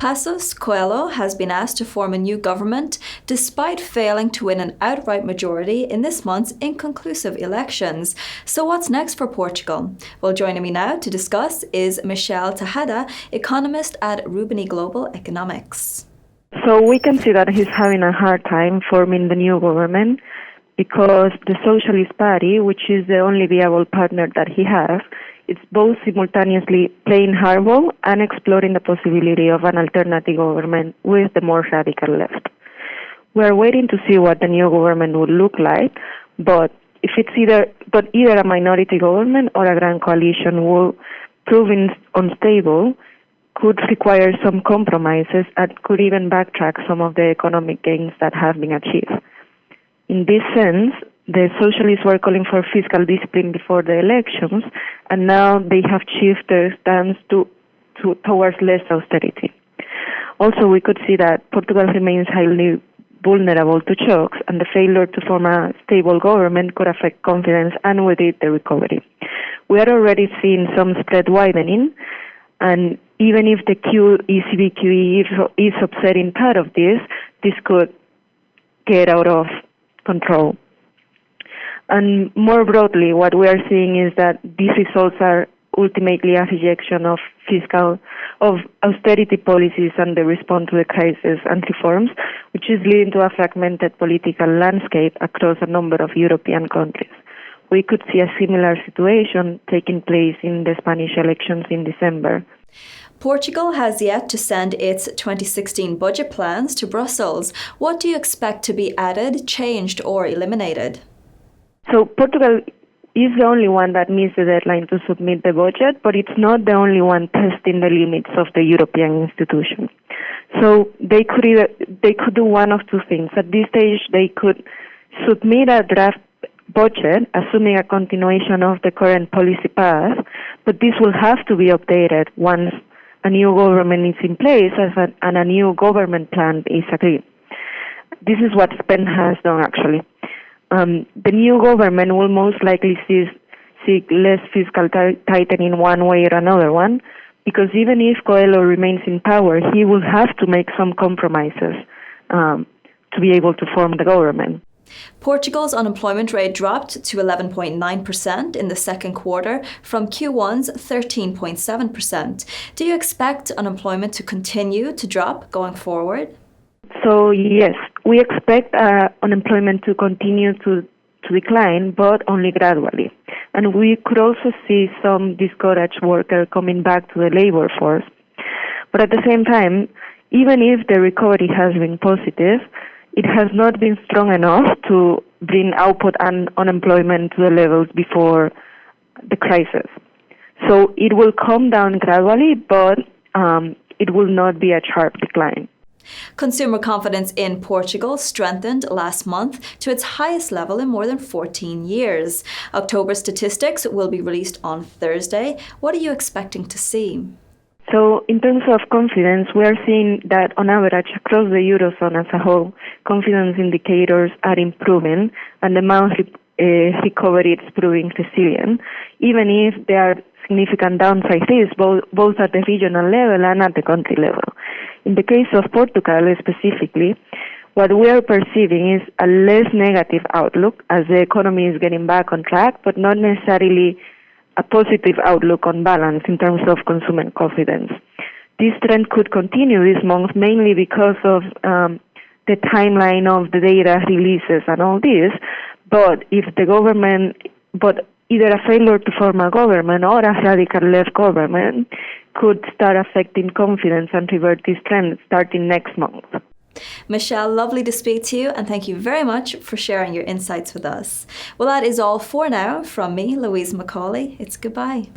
Passos Coelho has been asked to form a new government despite failing to win an outright majority in this month's inconclusive elections. So what's next for Portugal? Well, joining me now to discuss is Michelle Tejada, economist at Rubini Global Economics. So we can see that he's having a hard time forming the new government because the Socialist Party, which is the only viable partner that he has, it's both simultaneously playing hardball and exploring the possibility of an alternative government with the more radical left. We're waiting to see what the new government would look like, but if it's either a minority government or a grand coalition will prove unstable, could require some compromises and could even backtrack some of the economic gains that have been achieved. In this sense, the socialists were calling for fiscal discipline before the elections, and now they have shifted their stance towards less austerity. Also, we could see that Portugal remains highly vulnerable to shocks, and the failure to form a stable government could affect confidence and with it the recovery. We are already seeing some spread widening, and even if the ECB QE is upsetting part of this could get out of control. And more broadly, what we are seeing is that these results are ultimately a rejection of austerity policies and the response to the crisis and reforms, which is leading to a fragmented political landscape across a number of European countries. We could see a similar situation taking place in the Spanish elections in December. Portugal has yet to send its 2016 budget plans to Brussels. What do you expect to be added, changed, or eliminated? So Portugal is the only one that missed the deadline to submit the budget, but it's not the only one testing the limits of the European institution. So they could do one of two things. At this stage, they could submit a draft budget, assuming a continuation of the current policy path, but this will have to be updated once a new government is in place and a new government plan is agreed. This is what Spain has done, actually. The new government will most likely seek less fiscal tightening one way or another one, because even if Coelho remains in power, he will have to make some compromises to be able to form the government. Portugal's unemployment rate dropped to 11.9% in the second quarter from Q1's 13.7%. Do you expect unemployment to continue to drop going forward? So yes, we expect unemployment to continue to decline, but only gradually. And we could also see some discouraged workers coming back to the labor force. But at the same time, even if the recovery has been positive, it has not been strong enough to bring output and unemployment to the levels before the crisis. So it will come down gradually, but it will not be a sharp decline. Consumer confidence in Portugal strengthened last month to its highest level in more than 14 years. October statistics will be released on Thursday. What are you expecting to see? So in terms of confidence, we are seeing that on average across the Eurozone as a whole, confidence indicators are improving and the monthly recovery is proving resilient, even if there are significant downside risks both at the regional level and at the country level. In the case of Portugal specifically, what we are perceiving is a less negative outlook as the economy is getting back on track, but not necessarily a positive outlook on balance in terms of consumer confidence. This trend could continue this month mainly because of the timeline of the data releases and all this, but either a failure to form a government or a radical left government could start affecting confidence and revert this trend starting next month. Michelle, lovely to speak to you, and thank you very much for sharing your insights with us. Well, that is all for now from me, Louise Macaulay. It's goodbye.